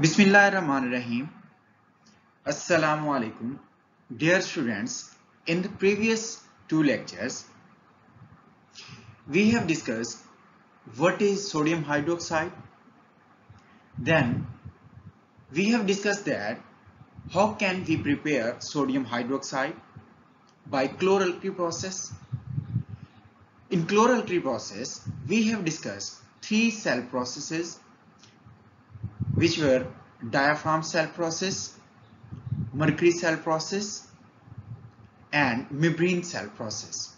Bismillahirrahmanirrahim. Assalamu alaikum. Dear students, in the previous two lectures, we have discussed what is sodium hydroxide. Then we have discussed that how can we prepare sodium hydroxide by chloralkali process. In chloralkali process, we have discussed three cell processes which were diaphragm cell process, mercury cell process, and membrane cell process.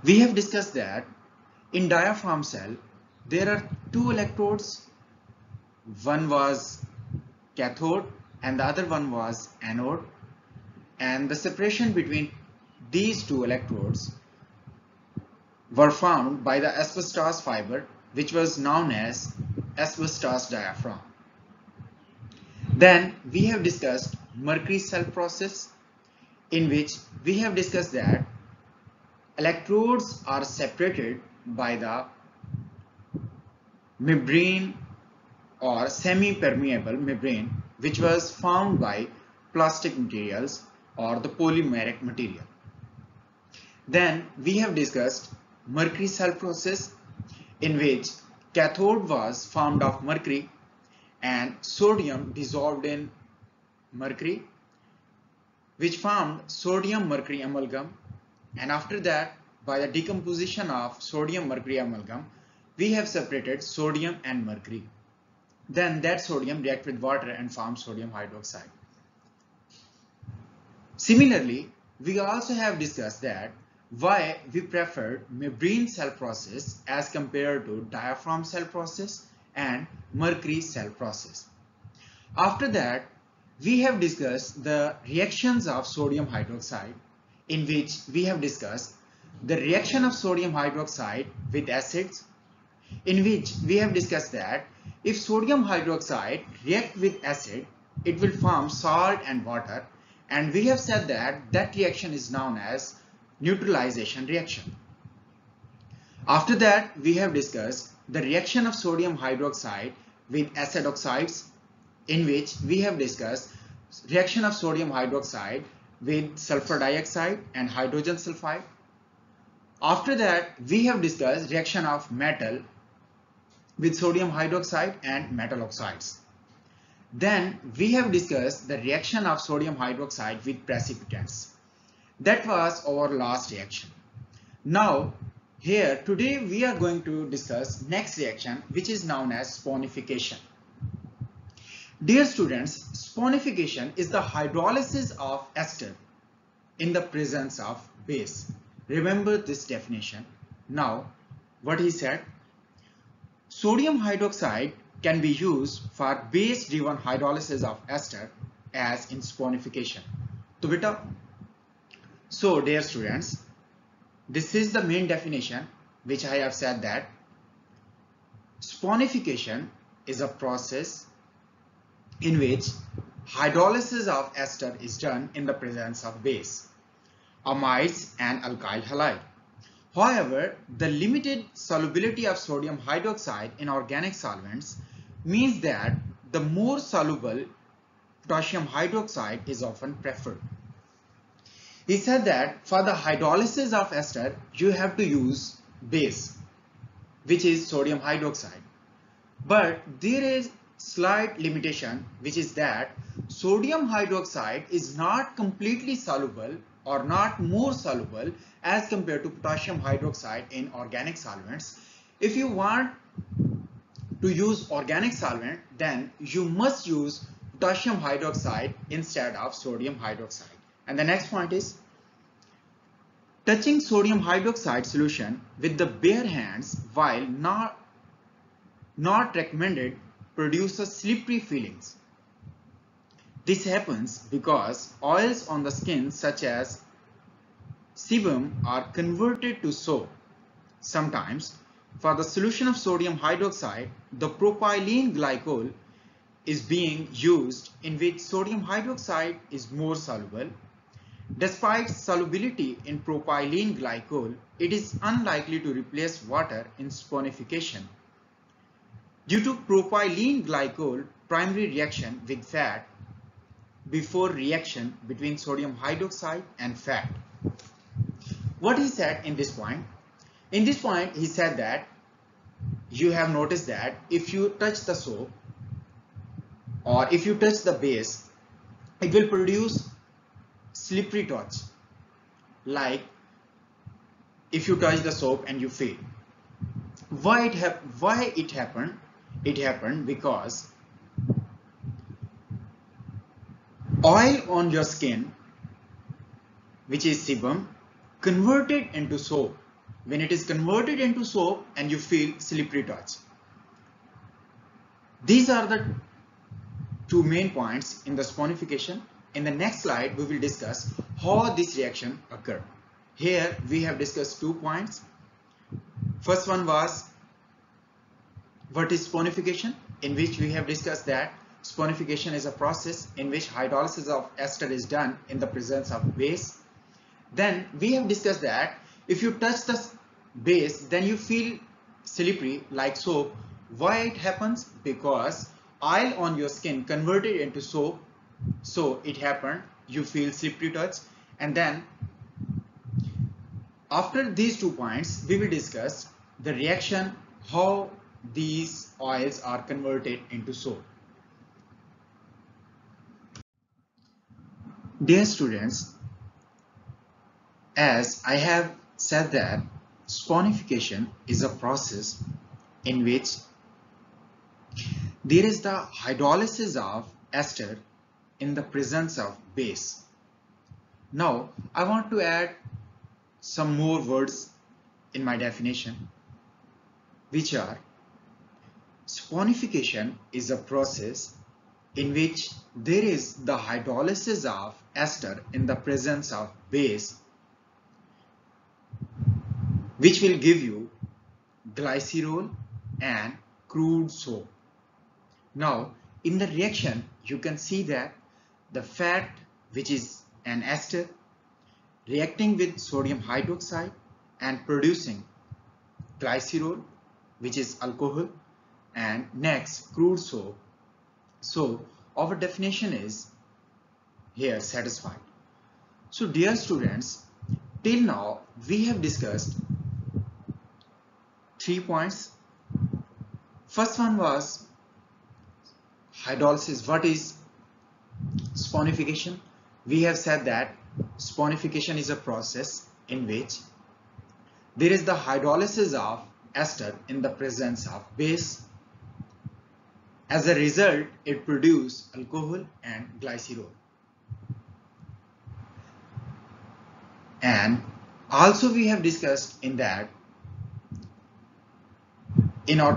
We have discussed that in diaphragm cell there are two electrodes. One was cathode and the other one was anode, and the separation between these two electrodes were found by the asbestos fiber, which was known as asbestos diaphragm. Then we have discussed mercury cell process, in which we have discussed that electrodes are separated by the membrane or semi-permeable membrane, which was found by plastic materials or the polymeric material. Then we have discussed mercury cell process, in which cathode was formed of mercury and sodium dissolved in mercury, which formed sodium mercury amalgam, and after that, by the decomposition of sodium mercury amalgam, we have separated sodium and mercury. Then that sodium reacts with water and forms sodium hydroxide. Similarly, we also have discussed that why we prefer membrane cell process as compared to diaphragm cell process and mercury cell process. After that, we have discussed the reactions of sodium hydroxide, in which we have discussed the reaction of sodium hydroxide with acids, in which we have discussed that if sodium hydroxide reacts with acid, it will form salt and water, and we have said that that reaction is known as neutralization reaction. After that, we have discussed the reaction of sodium hydroxide with acid oxides, in which we have discussed reaction of sodium hydroxide with sulfur dioxide and hydrogen sulfide. After that, we have discussed reaction of metal with sodium hydroxide and metal oxides. Then we have discussed the reaction of sodium hydroxide with precipitants. That was our last reaction. Now here today we are going to discuss next reaction, which is known as sponification. Dear students, sponification is the hydrolysis of ester in the presence of base. Remember this definition. Now what he said, sodium hydroxide can be used for base driven hydrolysis of ester as in sponification. So dear students, this is the main definition which I have said, that sponification is a process in which hydrolysis of ester is done in the presence of base, amides and alkyl halide. However, the limited solubility of sodium hydroxide in organic solvents means that the more soluble potassium hydroxide is often preferred. He said that for the hydrolysis of ester, you have to use base, which is sodium hydroxide. But there is slight limitation, which is that sodium hydroxide is not completely soluble or not more soluble as compared to potassium hydroxide in organic solvents. If you want to use organic solvent, then you must use potassium hydroxide instead of sodium hydroxide. And the next point is, touching sodium hydroxide solution with the bare hands while not recommended produces slippery feelings. This happens because oils on the skin such as sebum are converted to soap. Sometimes for the solution of sodium hydroxide, the propylene glycol is being used, in which sodium hydroxide is more soluble. Despite solubility in propylene glycol, it is unlikely to replace water in sponification. Due to propylene glycol primary reaction with fat before reaction between sodium hydroxide and fat. What he said in this point? In this point, he said that you have noticed that if you touch the soap or if you touch the base, it will produce slippery touch. Like if you touch the soap and you feel. Why it happened? It happened because oil on your skin, which is sebum, converted into soap. When it is converted into soap and you feel slippery touch. These are the two main points in the sponification. In the next slide, we will discuss how this reaction occurred. Here we have discussed 2 points. First one was what is sponification, in which we have discussed that sponification is a process in which hydrolysis of ester is done in the presence of base. Then we have discussed that if you touch the base, then you feel slippery like soap. Why it happens? Because oil on your skin converted into soap, so it happened, you feel slippery touch. And then after these 2 points, we will discuss the reaction, how these oils are converted into soap. Dear students, as I have said that sponification is a process in which there is the hydrolysis of ester in the presence of base. Now I want to add some more words in my definition, which are: sponification is a process in which there is the hydrolysis of ester in the presence of base, which will give you glycerol and crude soap. Now in the reaction, you can see that the fat, which is an ester, reacting with sodium hydroxide and producing glycerol, which is alcohol, and next crude soap. So our definition is here satisfied. So dear students, till now we have discussed 3 points. First one was hydrolysis. What is sponification? We have said that sponification is a process in which there is the hydrolysis of ester in the presence of base. As a result, it produces alcohol and glycerol. And also we have discussed in that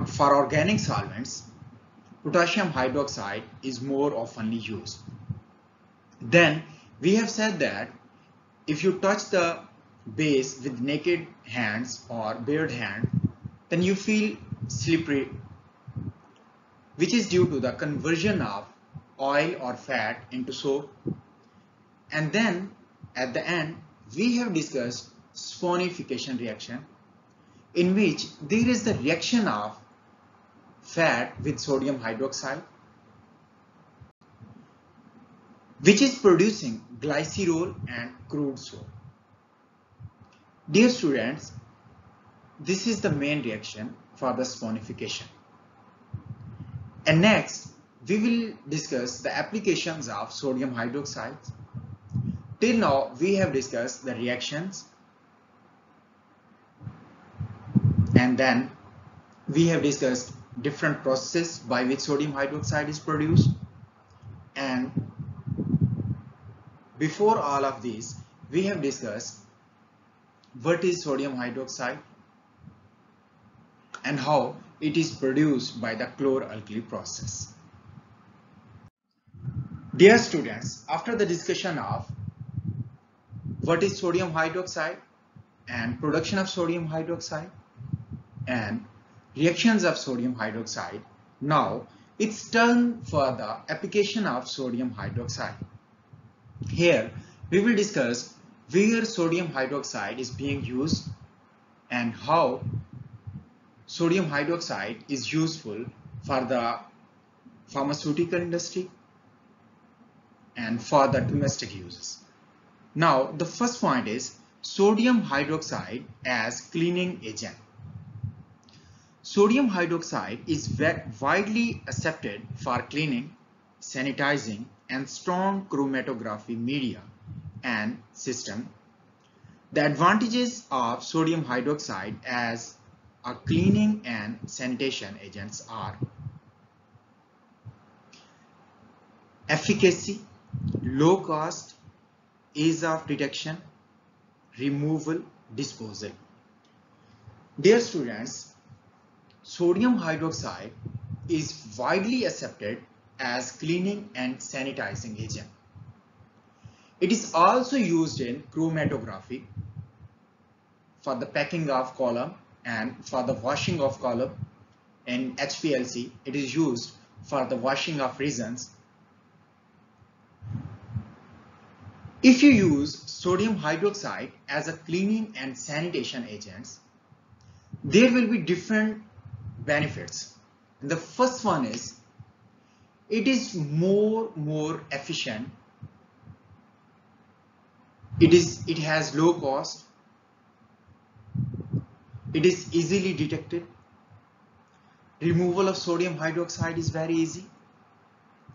for organic solvents, potassium hydroxide is more oftenly used. Then we have said that if you touch the base with naked hands or bared hand, then you feel slippery, which is due to the conversion of oil or fat into soap. And then at the end, we have discussed sponification reaction, in which there is the reaction of fat with sodium hydroxide, which is producing glycerol and crude soap. Dear students, this is the main reaction for the sponification. And next, we will discuss the applications of sodium hydroxide. Till now, we have discussed the reactions, and then we have discussed different processes by which sodium hydroxide is produced. And before all of these, we have discussed what is sodium hydroxide and how it is produced by the chloralkali process. Dear students, after the discussion of what is sodium hydroxide and production of sodium hydroxide and reactions of sodium hydroxide, now it's turn for the application of sodium hydroxide. Here we will discuss where sodium hydroxide is being used and how sodium hydroxide is useful for the pharmaceutical industry and for the domestic uses. Now, the first point is sodium hydroxide as cleaning agent. Sodium hydroxide is widely accepted for cleaning, sanitizing, and strong chromatography media and system. The advantages of sodium hydroxide as a cleaning and sanitation agents are efficacy, low cost, ease of detection, removal, disposal. Dear students, sodium hydroxide is widely accepted as cleaning and sanitizing agent. It is also used in chromatography for the packing of column and for the washing of column. In HPLC, it is used for the washing of resins. If you use sodium hydroxide as a cleaning and sanitation agents, there will be different benefits. And the first one is it is more efficient. It has low cost. It is easily detected. Removal of sodium hydroxide is very easy,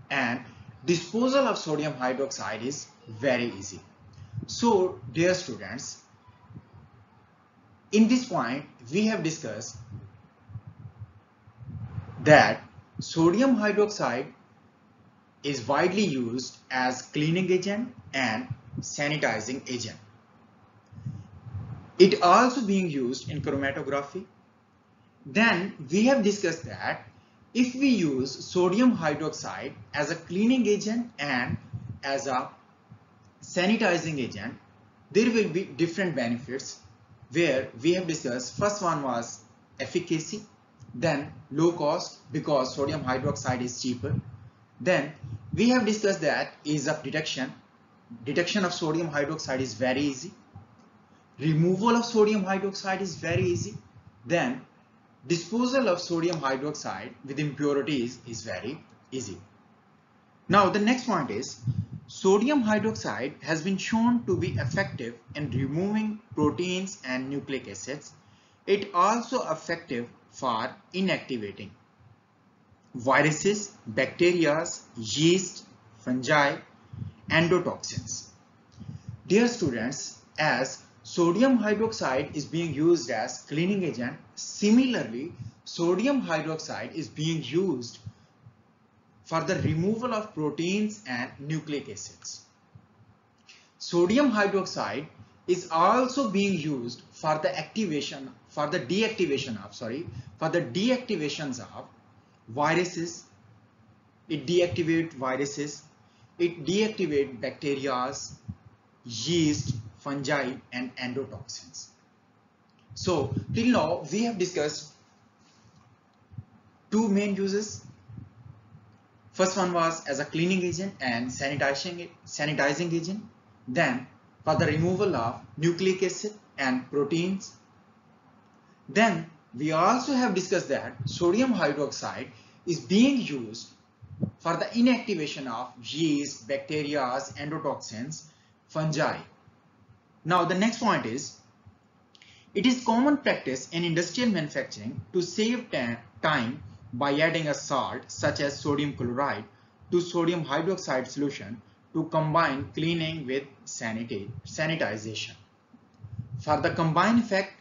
and disposal of sodium hydroxide is very easy. So, dear students, in this point we have discussed that sodium hydroxide is widely used as cleaning agent and sanitizing agent. It also being used in chromatography. Then we have discussed that if we use sodium hydroxide as a cleaning agent and as a sanitizing agent, there will be different benefits, where we have discussed first one was efficacy, then low cost because sodium hydroxide is cheaper. Then we have discussed that ease of detection. Detection of sodium hydroxide is very easy. Removal of sodium hydroxide is very easy. Then disposal of sodium hydroxide with impurities is very easy. Now the next point is sodium hydroxide has been shown to be effective in removing proteins and nucleic acids. It also effective for inactivating viruses, bacteria, yeast, fungi, endotoxins. Dear students, as sodium hydroxide is being used as cleaning agent, similarly sodium hydroxide is being used for the removal of proteins and nucleic acids. Sodium hydroxide is also being used for the deactivations of viruses. It deactivates viruses, it deactivates bacteria, yeast, fungi, and endotoxins. So till now we have discussed two main uses. First one was as a cleaning agent and sanitizing agent. Then for the removal of nucleic acid and proteins. Then we also have discussed that sodium hydroxide is being used for the inactivation of yeast, bacteria, endotoxins, fungi. Now the next point is, it is common practice in industrial manufacturing to save time by adding a salt such as sodium chloride to sodium hydroxide solution to combine cleaning with sanitization. For the combined effect,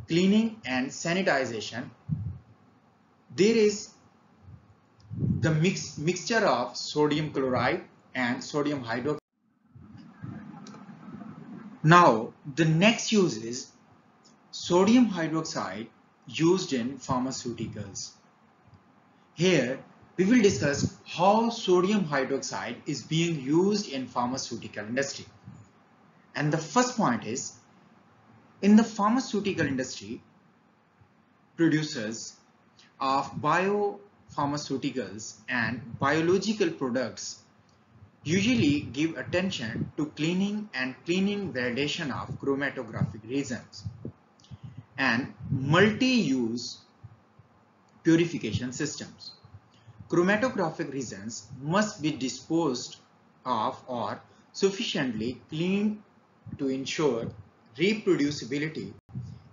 cleaning and sanitization, there is the mixture of sodium chloride and sodium hydroxide. Now the next use is sodium hydroxide used in pharmaceuticals. Here we will discuss how sodium hydroxide is being used in pharmaceutical industry. And the first point is, in the pharmaceutical industry, producers of biopharmaceuticals and biological products usually give attention to cleaning and cleaning validation of chromatographic reagents and multi-use purification systems. chromatographic regions must be disposed of or sufficiently cleaned to ensure reproducibility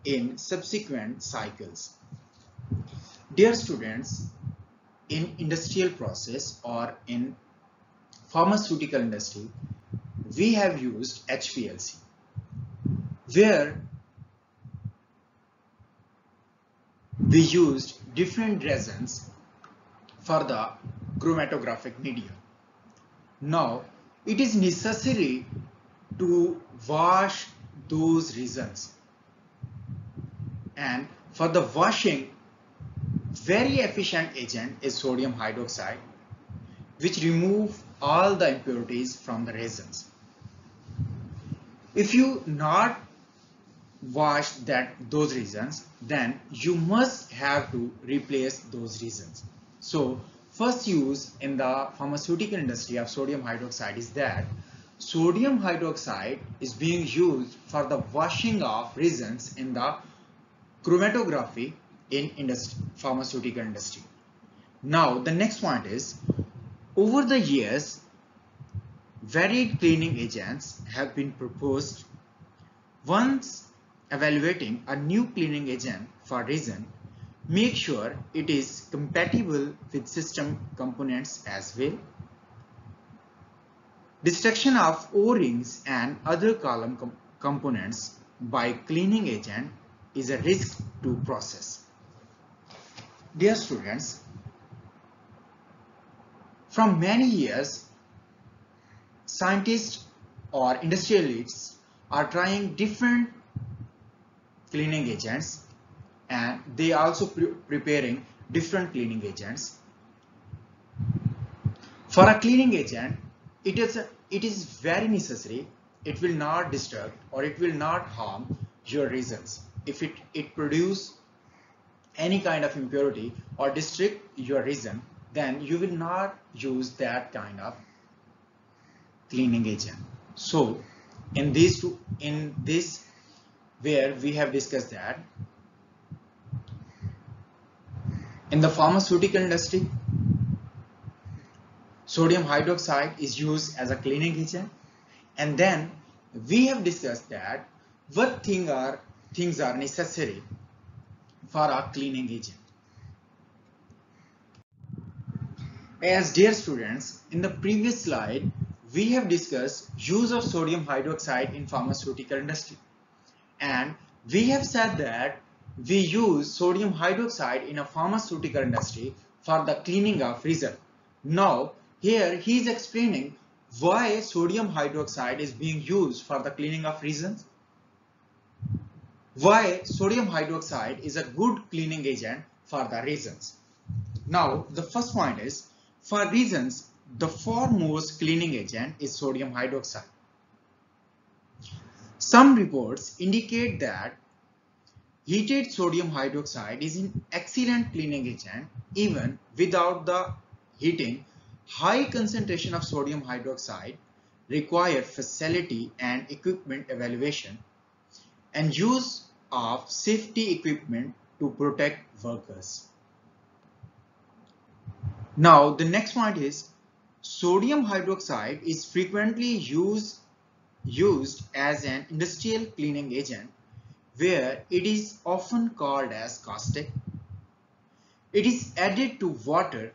in subsequent cycles. Dear students, in industrial process or in pharmaceutical industry, we have used HPLC, where we used different resins for the chromatographic medium. Now, it is necessary to wash those resins, and for the washing, very efficient agent is sodium hydroxide, which remove all the impurities from the resins. If you not wash those resins, then you must have to replace those resins. So first use in the pharmaceutical industry of sodium hydroxide is that sodium hydroxide is being used for the washing of resins in the chromatography in pharmaceutical industry. Now the next point is, over the years, varied cleaning agents have been proposed. Once evaluating a new cleaning agent for resin, make sure it is compatible with system components as well. Destruction of O-rings and other column components by cleaning agent is a risk to process. Dear students, from many years, scientists or industrialists are trying different cleaning agents, and they are also preparing different cleaning agents. For a cleaning agent, it is very necessary. It will not disturb or it will not harm your resins. If it produce any kind of impurity or disturb your resin, then you will not use that kind of cleaning agent. So in this where we have discussed that in the pharmaceutical industry, sodium hydroxide is used as a cleaning agent, and then we have discussed that what things are necessary for a cleaning agent. As dear students, in the previous slide, we have discussed use of sodium hydroxide in pharmaceutical industry, and we have said that we use sodium hydroxide in a pharmaceutical industry for the cleaning of resin. Now here he is explaining why sodium hydroxide is being used for the cleaning of resins, why sodium hydroxide is a good cleaning agent for the resins. Now the first point is, for resins, the foremost cleaning agent is sodium hydroxide. Some reports indicate that heated sodium hydroxide is an excellent cleaning agent. Even without the heating, high concentration of sodium hydroxide require facility and equipment evaluation and use of safety equipment to protect workers. Now the next point is, sodium hydroxide is frequently used as an industrial cleaning agent, where it is often called as caustic. It is added to water,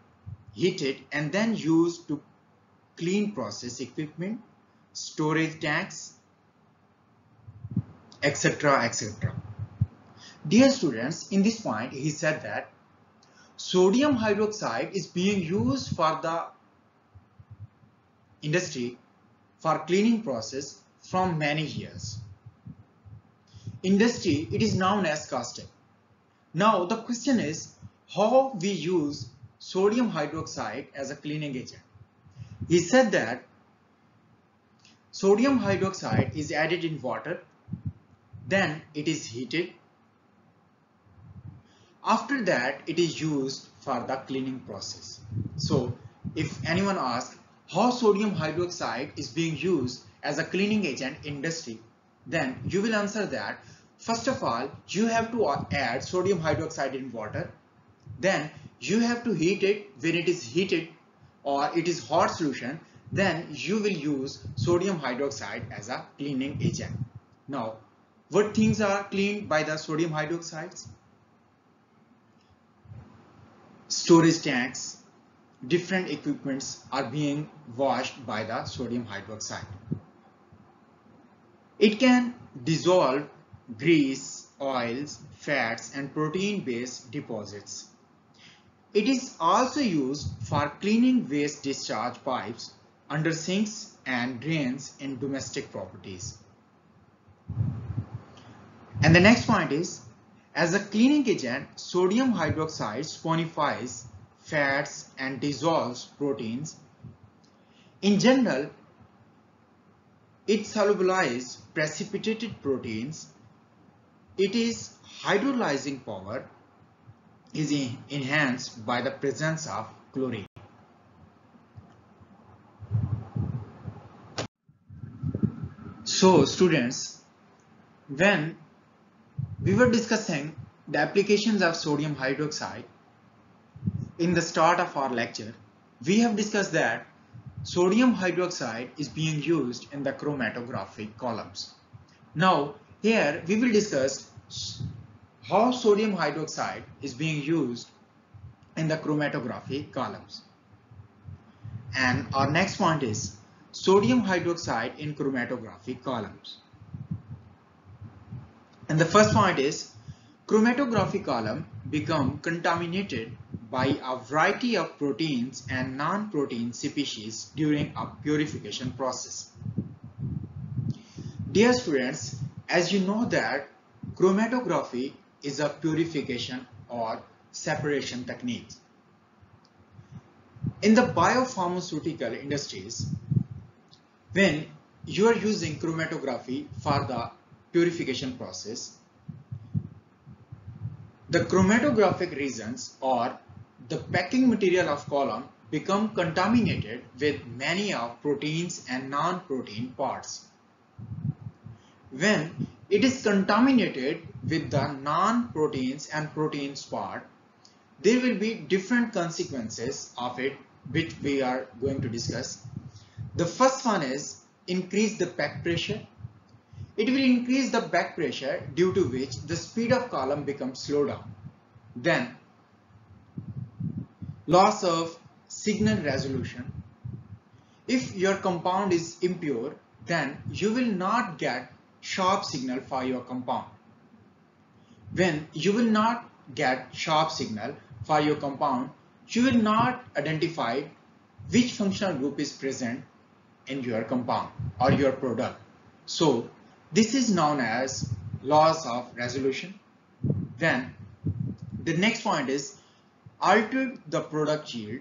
heated, and then used to clean process equipment, storage tanks, etc., etc. Dear students, in this point he said that sodium hydroxide is being used for the industry for cleaning process from many years. Industry, it is known as caustic. Now the question is, how we use sodium hydroxide as a cleaning agent. He said that sodium hydroxide is added in water, then it is heated. After that, it is used for the cleaning process. So if anyone asks how sodium hydroxide is being used as a cleaning agent in industry, then you will answer that first of all, you have to add sodium hydroxide in water, then you have to heat it. When it is heated or it is hot solution, then you will use sodium hydroxide as a cleaning agent. Now, what things are cleaned by the sodium hydroxides? Storage tanks, different equipments are being washed by the sodium hydroxide. It can dissolve grease, oils, fats, and protein-based deposits. It is also used for cleaning waste discharge pipes under sinks and drains in domestic properties. And the next point is, as a cleaning agent, sodium hydroxide saponifies fats and dissolves proteins. In general, it solubilizes precipitated proteins. Its hydrolyzing power is enhanced by the presence of chlorine. So students, when we were discussing the applications of sodium hydroxide in the start of our lecture, we have discussed that sodium hydroxide is being used in the chromatographic columns. Now here we will discuss how sodium hydroxide is being used in the chromatography columns. And our next point is sodium hydroxide in chromatography columns. And the first point is chromatography column become contaminated by a variety of proteins and non-protein species during a purification process. Dear students, as you know that chromatography is a purification or separation technique. In the biopharmaceutical industries, when you are using chromatography for the purification process, the chromatographic regions or the packing material of column become contaminated with many of proteins and non-protein parts. When it is contaminated with the non-proteins and proteins part, there will be different consequences of it, which we are going to discuss. The first one is increase the back pressure. It will increase the back pressure, due to which the speed of column becomes slowed down. Then loss of signal resolution. If your compound is impure, then you will not get sharp signal for your compound. When you will not get sharp signal for your compound, you will not identify which functional group is present in your compound or your product. So this is known as loss of resolution. Then the next point is alter the product yield.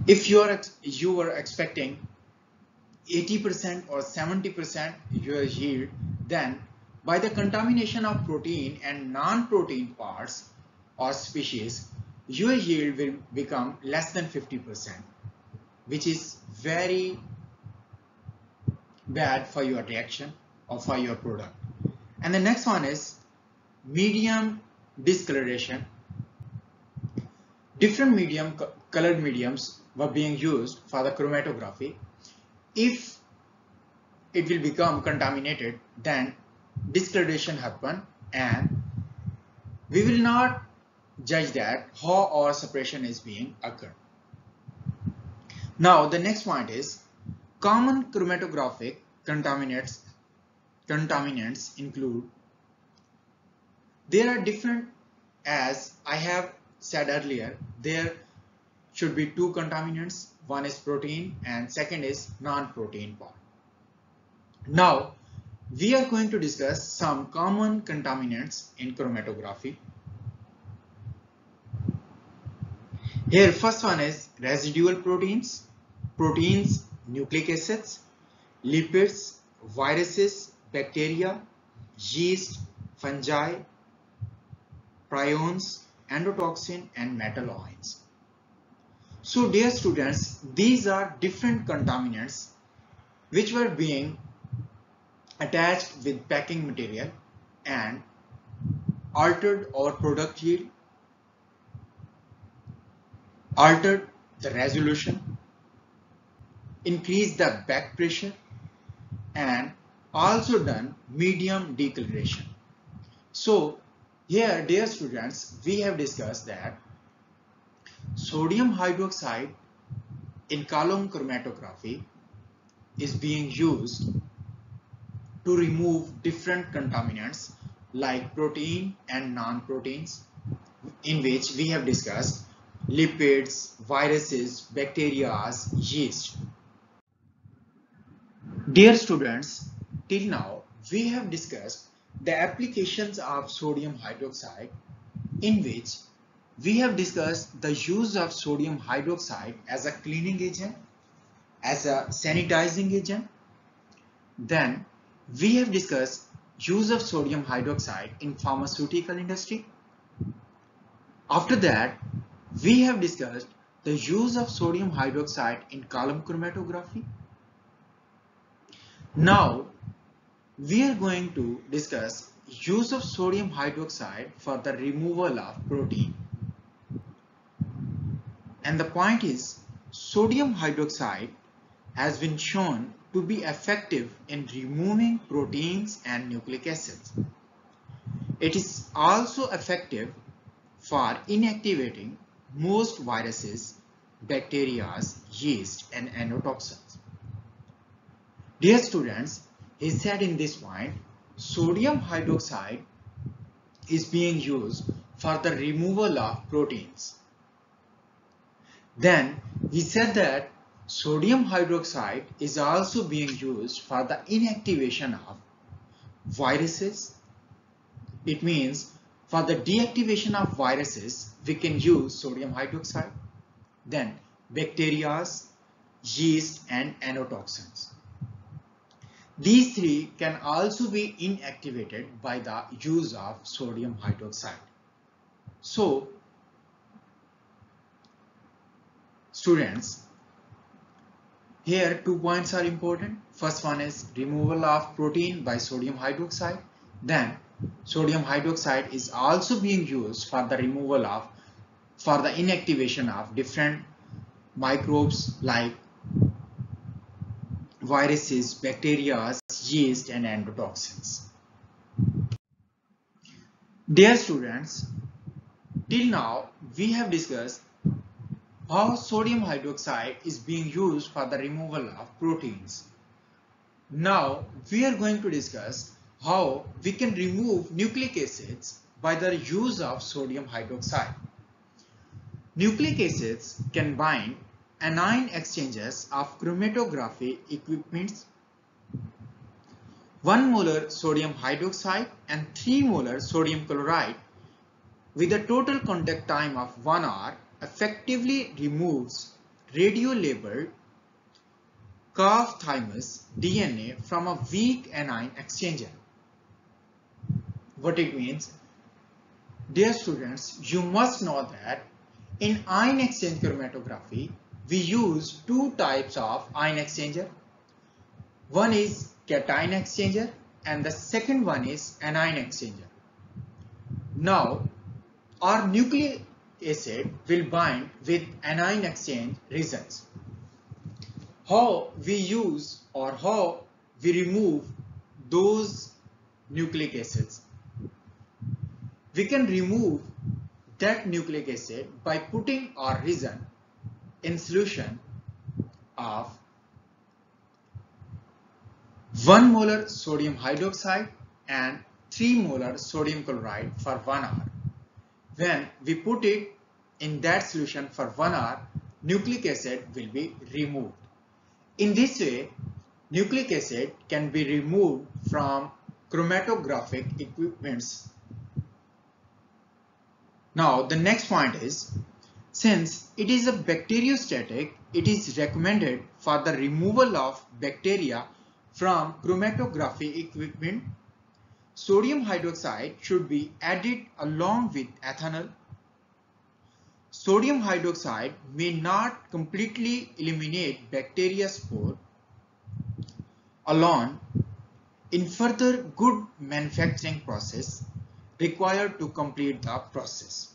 If you were expecting 80% or 70% your yield, then by the contamination of protein and non-protein parts or species, your yield will become less than 50%, which is very bad for your reaction or for your product. And the next one is medium discoloration. Different colored mediums were being used for the chromatography. If it will become contaminated, then discoloration happen, and we will not judge that how our separation is being occurred. Now the next point is common chromatographic contaminants include, there are different, as I have said earlier, there should be two contaminants. One is protein and second is non-protein part. Now we are going to discuss some common contaminants in chromatography. Here first one is residual proteins, nucleic acids, lipids, viruses, bacteria, yeast, fungi, prions, endotoxin, and metal ions. So dear students, these are different contaminants which were being attached with packing material, and altered our product yield, altered the resolution, increased the back pressure, and also done medium decoloration. So here, dear students, we have discussed that sodium hydroxide in column chromatography is being used to remove different contaminants like protein and non-proteins, in which we have discussed lipids, viruses, bacteria, yeast. Dear students, till now we have discussed the applications of sodium hydroxide, in which we have discussed the use of sodium hydroxide as a cleaning agent, as a sanitizing agent. Then we have discussed use of sodium hydroxide in pharmaceutical industry. After that, we have discussed the use of sodium hydroxide in column chromatography. Now we are going to discuss use of sodium hydroxide for the removal of protein. And the point is, sodium hydroxide has been shown to be effective in removing proteins and nucleic acids. It is also effective for inactivating most viruses, bacteria, yeast, and endotoxins. Dear students, he said in this point, sodium hydroxide is being used for the removal of proteins. Then he said that sodium hydroxide is also being used for the inactivation of viruses. It means for the deactivation of viruses, we can use sodium hydroxide. Then bacteria, yeast, and endotoxins. These three can also be inactivated by the use of sodium hydroxide. So, students, here 2 points are important. First one is removal of protein by sodium hydroxide. Then sodium hydroxide is also being used for the removal of, for the inactivation of different microbes like viruses, bacteria, yeast, and endotoxins. Dear students, till now we have discussed how sodium hydroxide is being used for the removal of proteins. Now we are going to discuss how we can remove nucleic acids by the use of sodium hydroxide. Nucleic acids can bind anion exchanges of chromatography equipments. 1 molar sodium hydroxide and 3 molar sodium chloride with a total contact time of 1 hour effectively removes radio-labeled calf thymus DNA from a weak anion exchanger. What it means? Dear students, you must know that in ion exchange chromatography, we use 2 types of ion exchanger. One is cation exchanger and the second one is anion exchanger. Now, our nucleic acid will bind with anion exchange regions. How we use or how we remove those nucleic acids? We can remove that nucleic acid by putting our region in solution of 1 molar sodium hydroxide and 3 molar sodium chloride for 1 hour. When we put it in that solution for 1 hour, nucleic acid will be removed. In this way, nucleic acid can be removed from chromatographic equipments. Now the next point is, since it is a bacteriostatic, it is recommended for the removal of bacteria from chromatography equipment. Sodium hydroxide should be added along with ethanol. Sodium hydroxide may not completely eliminate bacteria spore alone. In further good manufacturing process, required to complete the process.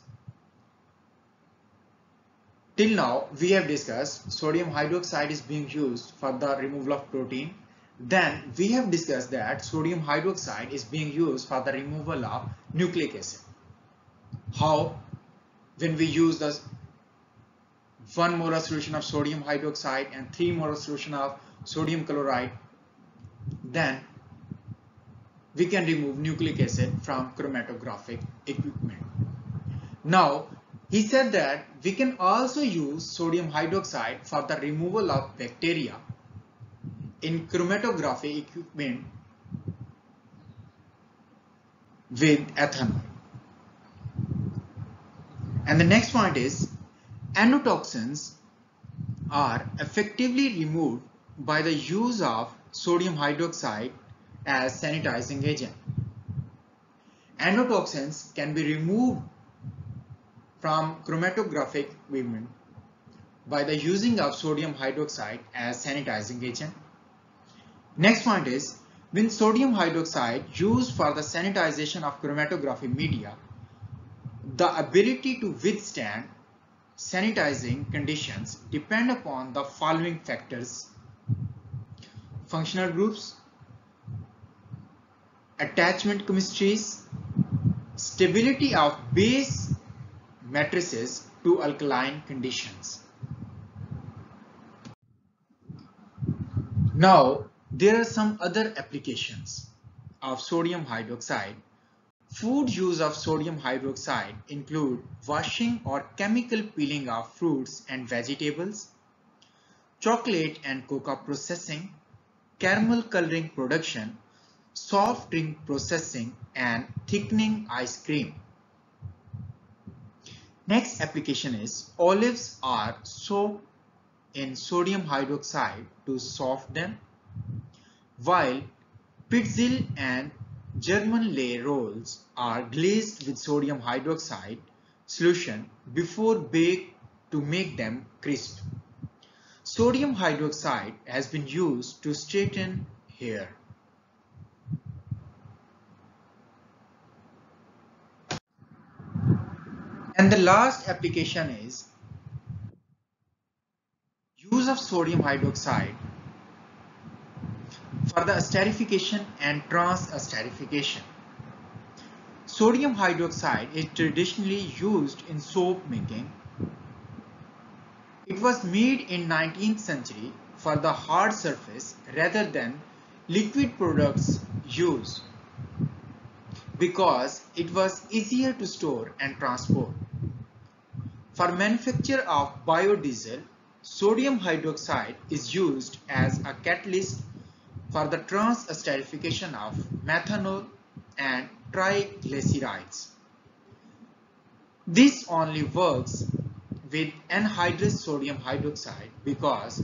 Till now, we have discussed sodium hydroxide is being used for the removal of protein. Then we have discussed that sodium hydroxide is being used for the removal of nucleic acid. How? When we use the 1 molar solution of sodium hydroxide and 3 molar solution of sodium chloride, then we can remove nucleic acid from chromatographic equipment. Now, he said that we can also use sodium hydroxide for the removal of bacteria in chromatography equipment with ethanol. And the next point is endotoxins are effectively removed by the use of sodium hydroxide as sanitizing agent. Endotoxins can be removed from chromatographic equipment by the using of sodium hydroxide as sanitizing agent. Next point is when sodium hydroxide used for the sanitization of chromatography media, the ability to withstand sanitizing conditions depend upon the following factors: functional groups, attachment chemistries, stability of base matrices to alkaline conditions. Now, there are some other applications of sodium hydroxide. Food use of sodium hydroxide include washing or chemical peeling of fruits and vegetables, chocolate and cocoa processing, caramel coloring production, soft drink processing, and thickening ice cream. Next application is olives are soaked in sodium hydroxide to soften them, while Pitzel and German lay rolls are glazed with sodium hydroxide solution before baked to make them crisp. Sodium hydroxide has been used to straighten hair. And the last application is use of sodium hydroxide for the esterification and trans-esterification. Sodium hydroxide is traditionally used in soap making. It was made in 19th century for the hard surface rather than liquid products used because it was easier to store and transport. For manufacture of biodiesel, sodium hydroxide is used as a catalyst for the trans-esterification of methanol and triglycerides. This only works with anhydrous sodium hydroxide because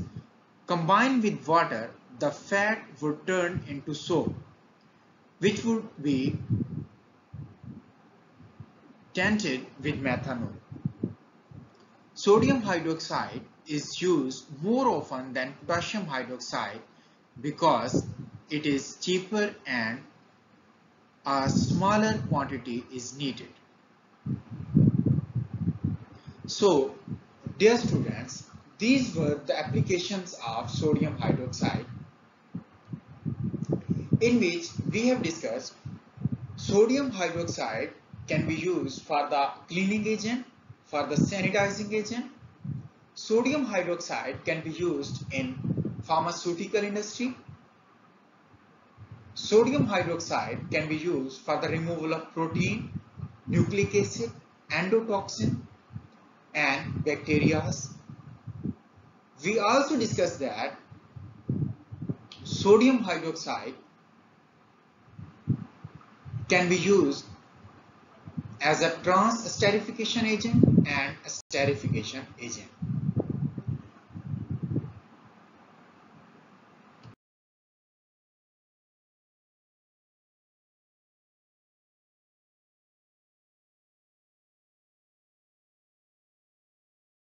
combined with water, the fat would turn into soap, which would be tainted with methanol. Sodium hydroxide is used more often than potassium hydroxide because it is cheaper and a smaller quantity is needed. So, dear students, these were the applications of sodium hydroxide in which we have discussed sodium hydroxide can be used for the cleaning agent, for the sanitizing agent. Sodium hydroxide can be used in pharmaceutical industry. Sodium hydroxide can be used for the removal of protein, nucleic acid, endotoxin, and bacteria. We also discussed that sodium hydroxide can be used as a trans-esterification agent and esterification agent.